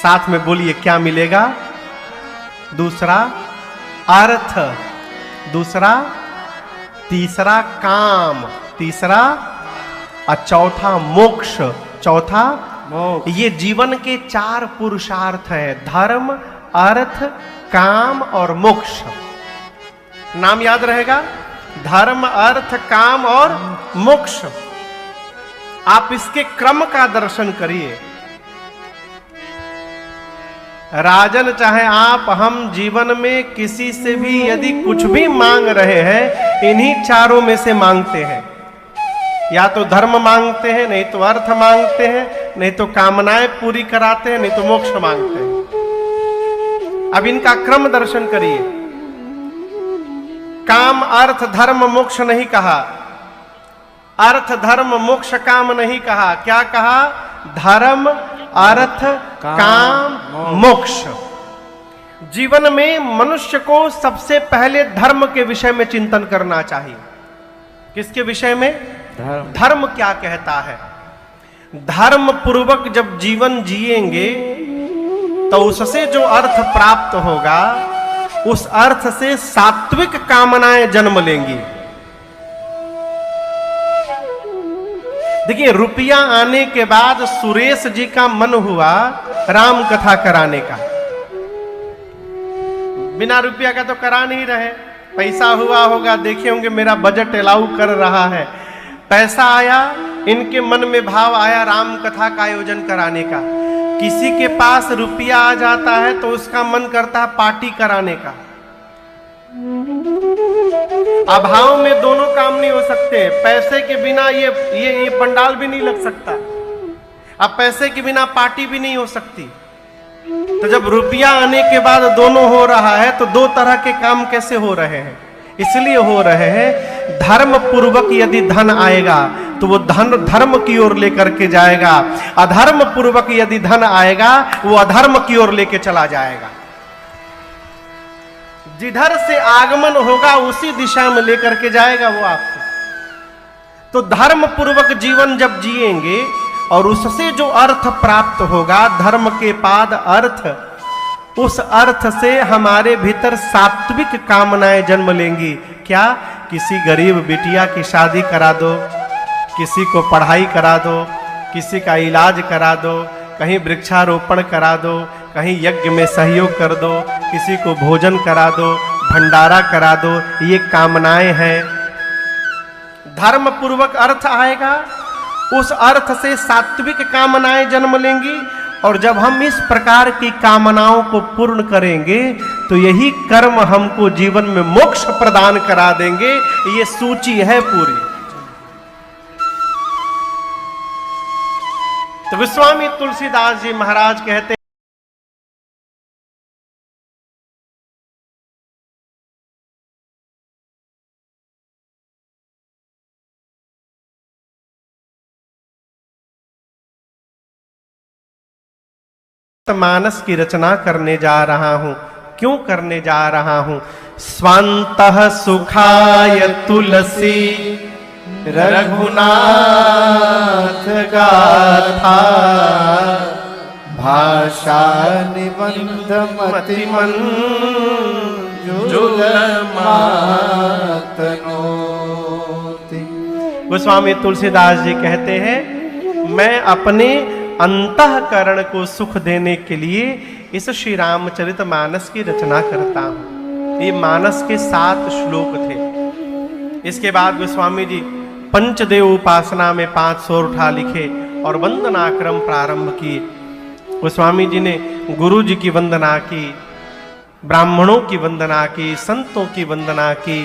साथ में बोलिए क्या मिलेगा? दूसरा अर्थ, दूसरा, तीसरा काम, तीसरा और चौथा मोक्ष, चौथा मोक्ष। ये जीवन के 4 पुरुषार्थ हैं, धर्म, अर्थ, काम और मोक्ष। नाम याद रहेगा, धर्म, अर्थ, काम और मोक्ष। आप इसके क्रम का दर्शन करिए। राजन, चाहे आप हम जीवन में किसी से भी यदि कुछ भी मांग रहे हैं, इन्हीं चारों में से मांगते हैं। या तो धर्म मांगते हैं, नहीं तो अर्थ मांगते हैं, नहीं तो कामनाएं पूरी कराते हैं, नहीं तो मोक्ष मांगते हैं। अब इनका क्रम दर्शन करिए। काम, अर्थ, धर्म, मोक्ष नहीं कहा, अर्थ, धर्म, मोक्ष, काम नहीं कहा। क्या कहा? धर्म, अर्थ, काम, मोक्ष। जीवन में मनुष्य को सबसे पहले धर्म के विषय में चिंतन करना चाहिए। किसके विषय में? धर्म क्या कहता है? धर्म पूर्वक जब जीवन जिएंगे तो उससे जो अर्थ प्राप्त होगा, उस अर्थ से सात्विक कामनाएं जन्म लेंगी। देखिए, रुपया आने के बाद सुरेश जी का मन हुआ राम कथा कराने का। बिना रुपया का तो करा नहीं रहे, पैसा हुआ होगा, देखे होंगे मेरा बजट अलाउ कर रहा है। पैसा आया, इनके मन में भाव आया राम कथा का आयोजन कराने का। किसी के पास रुपया आ जाता है तो उसका मन करता है पार्टी कराने का। अभाव में दोनों काम नहीं हो सकते। पैसे के बिना ये पंडाल भी नहीं लग सकता, अब पैसे के बिना पार्टी भी नहीं हो सकती। तो जब रुपया आने के बाद दोनों हो रहा है, तो 2 तरह के काम कैसे हो रहे हैं? इसलिए हो रहे हैं, धर्म पूर्वक यदि धन आएगा तो वो धन धर्म की ओर लेकर के जाएगा, अधर्म पूर्वक यदि धन आएगा वो अधर्म की ओर लेके चला जाएगा। जिधर से आगमन होगा उसी दिशा में लेकर के जाएगा वो आपको। तो धर्म पूर्वक जीवन जब जिएंगे और उससे जो अर्थ प्राप्त होगा, धर्म के पाद अर्थ, उस अर्थ से हमारे भीतर सात्विक कामनाएं जन्म लेंगी। क्या? किसी गरीब बिटिया की शादी करा दो, किसी को पढ़ाई करा दो, किसी का इलाज करा दो, कहीं वृक्षारोपण करा दो, कहीं यज्ञ में सहयोग कर दो, किसी को भोजन करा दो, भंडारा करा दो। ये कामनाएं हैं। धर्म पूर्वक अर्थ आएगा, उस अर्थ से सात्विक कामनाएं जन्म लेंगी। और जब हम इस प्रकार की कामनाओं को पूर्ण करेंगे तो यही कर्म हमको जीवन में मोक्ष प्रदान करा देंगे। ये सूची है पूरी। तो गोस्वामी तुलसीदास जी महाराज कहते मानस की रचना करने जा रहा हूं। क्यों करने जा रहा हूं? स्वांतः सुखाय तुलसी रघुनाथ गाथा भाषा निबंध मति मंजुल मातनोति। गोस्वामी तुलसीदास जी कहते हैं, मैं अपने अंतःकरण को सुख देने के लिए इस श्री रामचरितमानस की रचना करता हूं। ये मानस के 7 श्लोक थे। इसके बाद गोस्वामी जी पंचदेव उपासना में 5 सोर उठा लिखे और वंदनाक्रम प्रारंभ किए। गोस्वामी जी ने गुरु जी की वंदना की, ब्राह्मणों की वंदना की, संतों की वंदना की।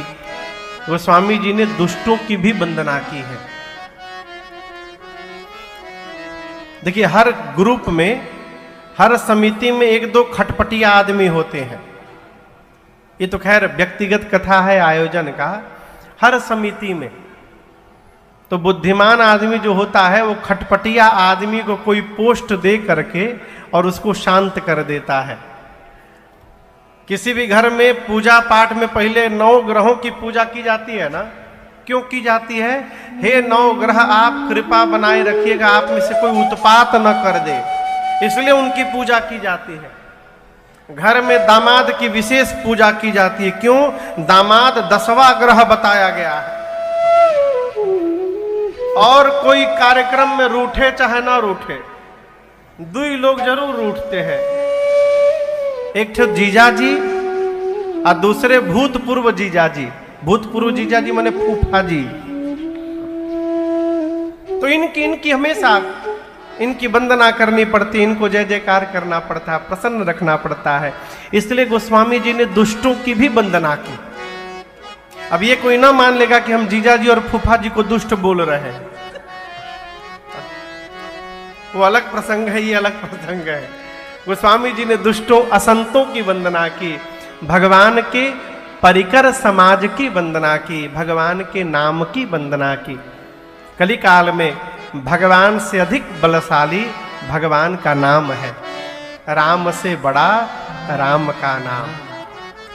गोस्वामी जी ने दुष्टों की भी वंदना की है। देखिए, हर ग्रुप में, हर समिति में 1-2 खटपटिया आदमी होते हैं। ये तो खैर व्यक्तिगत कथा है आयोजन का। हर समिति में तो बुद्धिमान आदमी जो होता है वो खटपटिया आदमी को कोई पोस्ट दे करके और उसको शांत कर देता है। किसी भी घर में पूजा पाठ में पहले 9 ग्रहों की पूजा की जाती है ना। क्यों की जाती है? हे 9 ग्रह आप कृपा बनाए रखिएगा, आप में से कोई उत्पात न कर दे। इसलिए उनकी पूजा की जाती है। घर में दामाद की विशेष पूजा की जाती है। क्यों? दामाद 10वां ग्रह बताया गया है। और कोई कार्यक्रम में रूठे चाहे ना रूठे, दुई लोग जरूर रूठते हैं। एक ठो जीजा जी और दूसरे भूतपूर्व जीजा जी। भूतपूर्व जीजा जी माने फूफा जी। तो इनकी हमेशा इनकी वंदना करनी पड़ती है, इनको जय जयकार करना पड़ता है, प्रसन्न रखना पड़ता है। इसलिए गोस्वामी जी ने दुष्टों की भी वंदना की। अब ये कोई ना मान लेगा कि हम जीजा जी और फूफा जी को दुष्ट बोल रहे हैं, वो अलग प्रसंग है, ये अलग प्रसंग है। गोस्वामी जी ने दुष्टों असंतों की वंदना की, भगवान के परिकर समाज की वंदना की, भगवान के नाम की वंदना की। कली काल में भगवान से अधिक बलशाली भगवान का नाम है। राम से बड़ा राम का नाम।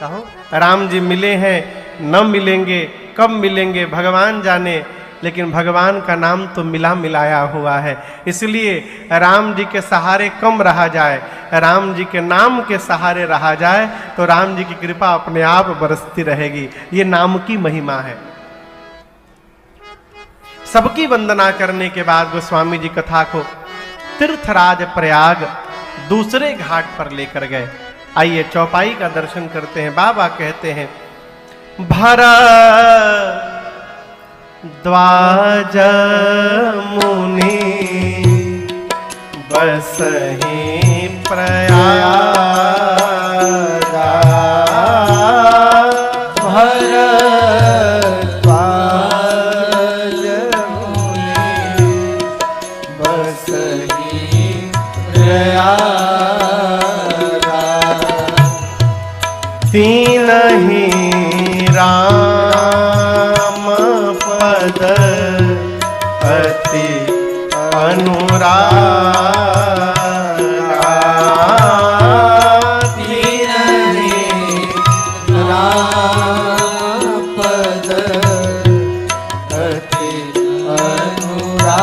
कहो राम जी मिले हैं, न मिलेंगे, कब मिलेंगे भगवान जाने, लेकिन भगवान का नाम तो मिला मिलाया हुआ है। इसलिए राम जी के सहारे कम रहा जाए, राम जी के नाम के सहारे रहा जाए तो राम जी की कृपा अपने आप बरसती रहेगी। ये नाम की महिमा है। सबकी वंदना करने के बाद गोस्वामी जी कथा को तीर्थराज प्रयाग दूसरे घाट पर लेकर गए। आइए चौपाई का दर्शन करते हैं। बाबा कहते हैं, भरद्वाज मुनि बसहि प्रयाग, तीनहि राम पद अति अनुरागा, तीनहि राम पद अति अनुरागा,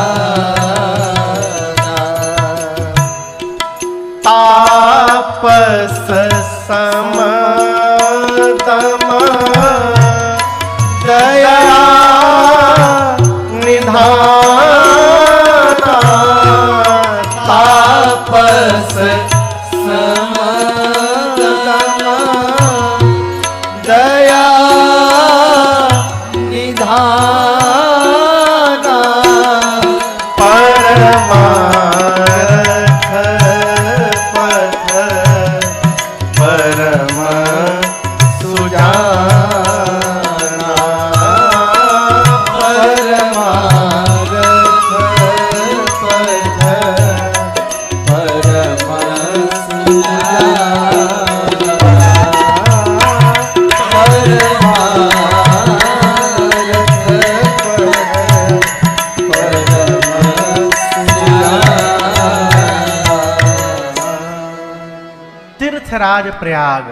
तापस समदम दया निधाना, तापस समदम दया निधाना, परमार्थ पथ परम सुजाना, परमार्थ पथ परम सुजाना, तीर्थराज प्रयाग।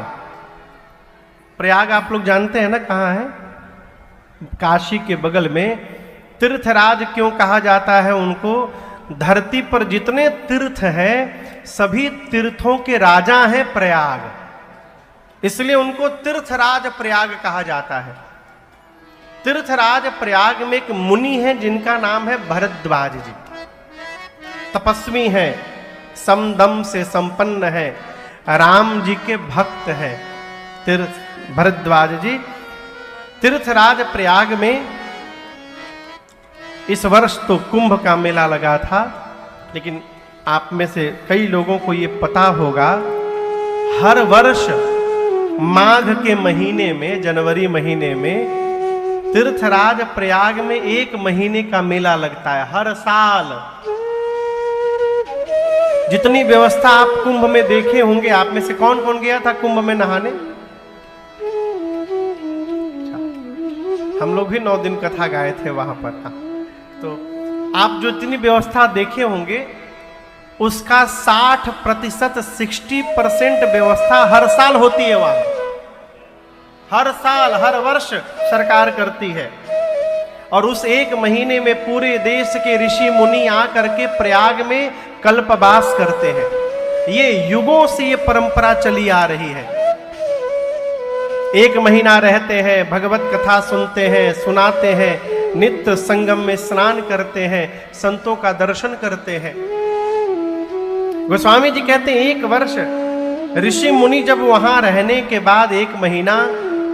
प्रयाग आप लोग जानते हैं ना कहाँ है? काशी के बगल में। तीर्थराज क्यों कहा जाता है उनको? धरती पर जितने तीर्थ हैं सभी तीर्थों के राजा हैं प्रयाग, इसलिए उनको तीर्थराज प्रयाग कहा जाता है। तीर्थराज प्रयाग में एक मुनि है जिनका नाम है भरद्वाज जी। तपस्वी हैं, समदम से संपन्न है, राम जी के भक्त हैं भरद्वाज जी। तीर्थराज प्रयाग में इस वर्ष तो कुंभ का मेला लगा था, लेकिन आप में से कई लोगों को ये पता होगा हर वर्ष माघ के महीने में, जनवरी महीने में तीर्थराज प्रयाग में 1 महीने का मेला लगता है हर साल। जितनी व्यवस्था आप कुंभ में देखे होंगे, आप में से कौन कौन गया था कुंभ में नहाने? हम लोग भी 9 दिन कथा गाए थे वहां पर। तो आप जो इतनी व्यवस्था देखे होंगे उसका 60%, 60% व्यवस्था हर साल होती है वहां। हर साल, हर वर्ष सरकार करती है। और उस 1 महीने में पूरे देश के ऋषि मुनि आकर के प्रयाग में कल्पवास करते हैं। ये युगों से ये परंपरा चली आ रही है। 1 महीना रहते हैं, भगवत कथा सुनते हैं, सुनाते हैं, नित्य संगम में स्नान करते हैं, संतों का दर्शन करते हैं। गोस्वामी जी कहते हैं 1 वर्ष ऋषि मुनि जब वहां रहने के बाद 1 महीना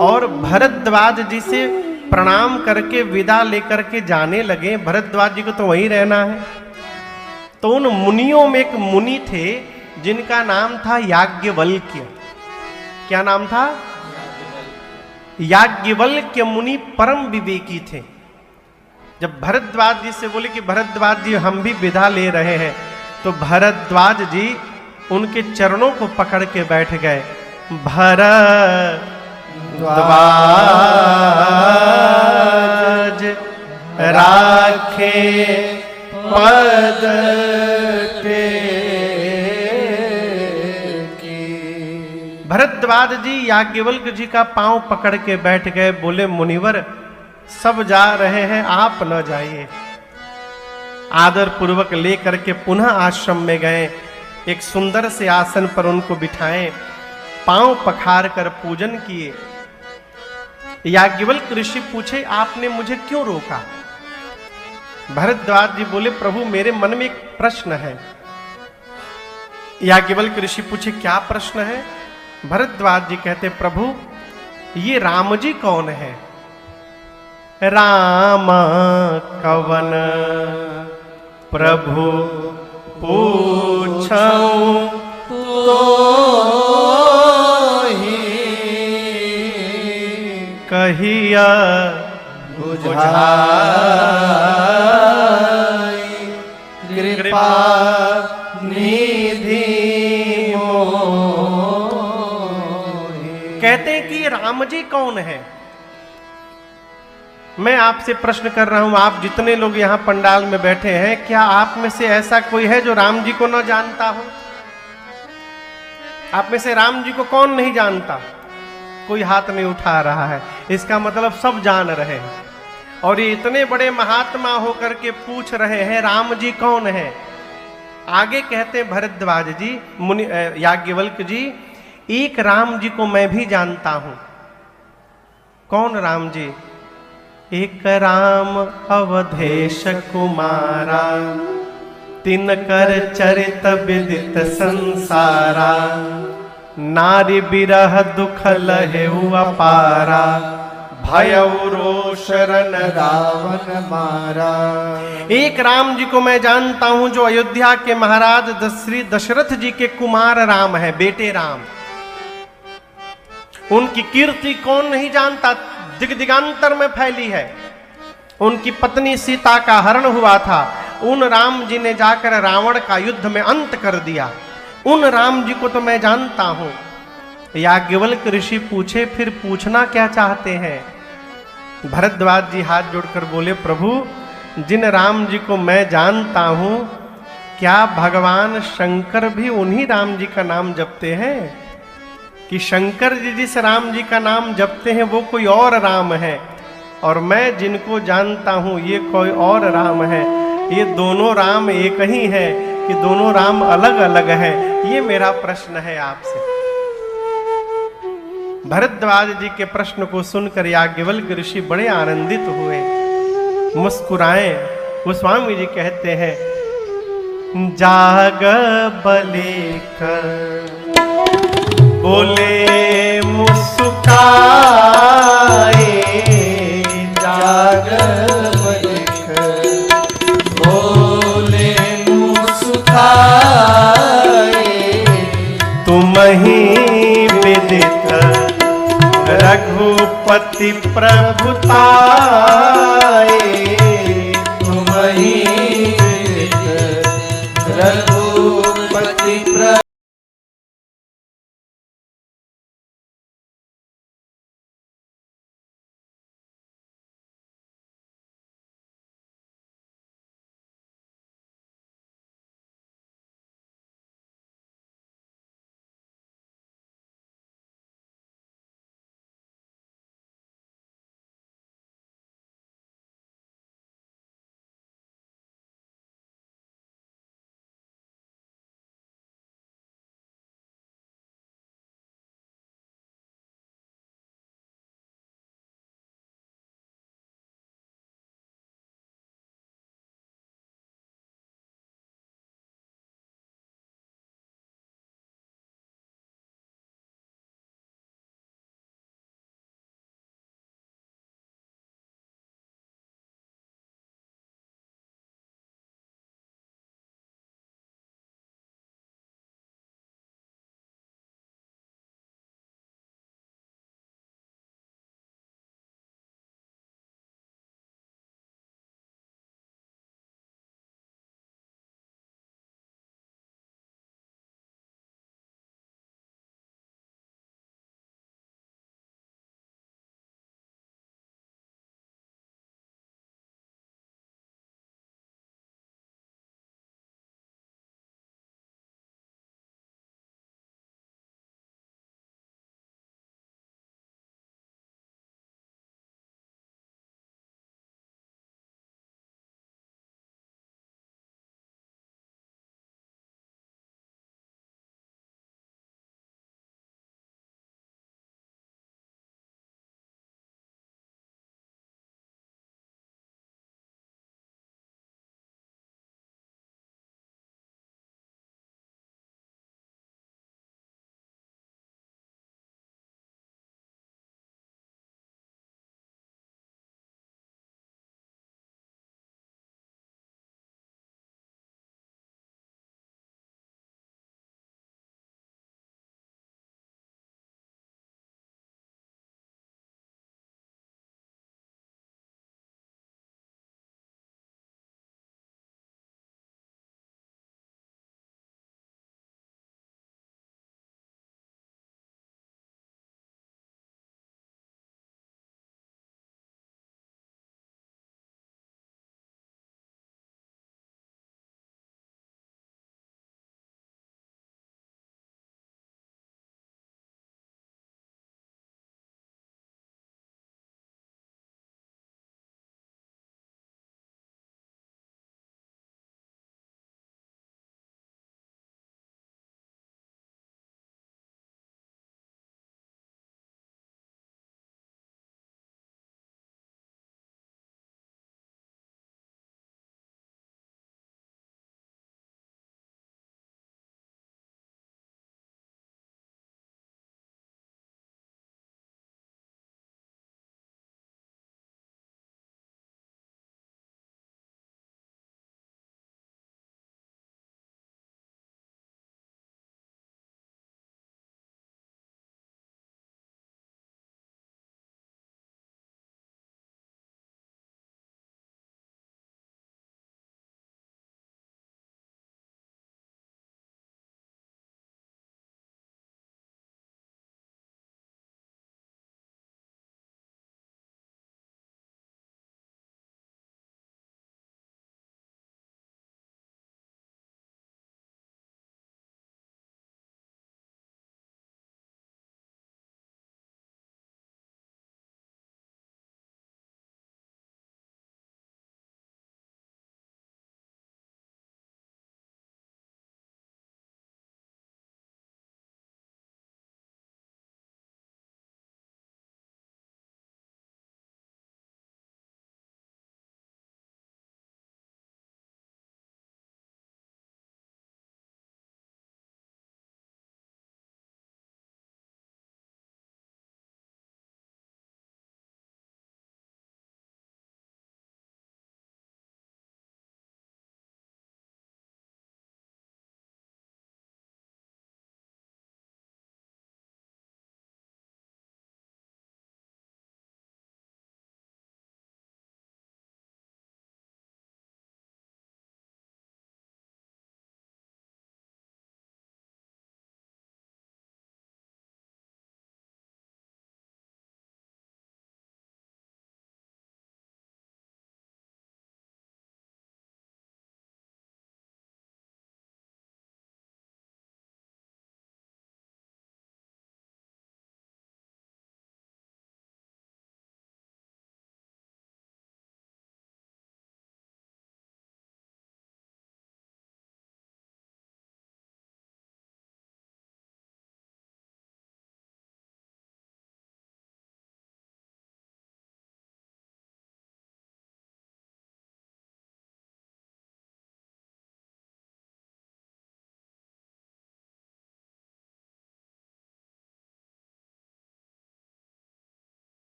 और भरद्वाज जी से प्रणाम करके विदा लेकर के जाने लगे। भरद्वाज जी को तो वहीं रहना है। तो उन मुनियों में एक मुनि थे जिनका नाम था याज्ञवल्क्य। क्या नाम था? याज्ञवल्क्य मुनि परम विवेकी थे। जब भरद्वाज जी से बोले कि भरद्वाज जी हम भी विदा ले रहे हैं, तो भरद्वाज जी उनके चरणों को पकड़ के बैठ गए। भरद्वाज राखे पद भरद्वाज जी याज्ञवल्क्य जी का पांव पकड़ के बैठ गए। बोले मुनिवर सब जा रहे हैं, आप न जाइए। आदर पूर्वक लेकर के पुनः आश्रम में गए। एक सुंदर से आसन पर उनको बिठाएं, पांव पखार कर पूजन किए। याज्ञवल्क्य ऋषि पूछे आपने मुझे क्यों रोका? भरद्वाज जी बोले प्रभु मेरे मन में एक प्रश्न है। याज्ञवल्क्य ऋषि पूछे क्या प्रश्न है? भरद्वाज जी कहते प्रभु ये राम जी कौन है? राम कवन प्रभु पूछऊं तो ही कहिया बुझाई कृपा निधि मोहि। कहते हैं कि राम जी कौन है? मैं आपसे प्रश्न कर रहा हूं, आप जितने लोग यहां पंडाल में बैठे हैं, क्या आप में से ऐसा कोई है जो राम जी को न जानता हो? आप में से राम जी को कौन नहीं जानता? कोई हाथ नहीं उठा रहा है। इसका मतलब सब जान रहे हैं। और ये इतने बड़े महात्मा होकर के पूछ रहे हैं राम जी कौन है। आगे कहते भरद्वाज जी मुनि याज्ञवल्क्य जी, एक राम जी को मैं भी जानता हूं। कौन राम जी? एक राम अवधेश कुमारा, तिनकर चरित विदित संसारा, नारी बिरह दुख लहेउ अपारा, भयउ रोष रन रावण मारा। एक राम जी को मैं जानता हूं जो अयोध्या के महाराज श्री दशरथ जी के कुमार राम है, बेटे राम। उनकी कीर्ति कौन नहीं जानता, दिग्दिगांतर में फैली है। उनकी पत्नी सीता का हरण हुआ था, उन राम जी ने जाकर रावण का युद्ध में अंत कर दिया। उन राम जी को तो मैं जानता हूं। याज्ञवल्क्य ऋषि पूछे फिर पूछना क्या चाहते हैं? भरद्वाज जी हाथ जोड़कर बोले प्रभु जिन राम जी को मैं जानता हूं, क्या भगवान शंकर भी उन्हीं राम जी का नाम जपते हैं? कि शंकर जी जिस राम जी का नाम जपते हैं वो कोई और राम है, और मैं जिनको जानता हूं ये कोई और राम है। ये दोनों राम एक ही है कि दोनों राम अलग अलग हैं? ये मेरा प्रश्न है आपसे। भरद्वाज जी के प्रश्न को सुनकर याज्ञवल्क्य ऋषि बड़े आनंदित हुए, मुस्कुराए। गोस्वामी जी कहते हैं जाग बलेकर बोले मुस्काए, जाग बलेकर बोले मुस्काए, तुम ही विदित रघुपति प्रभुताए।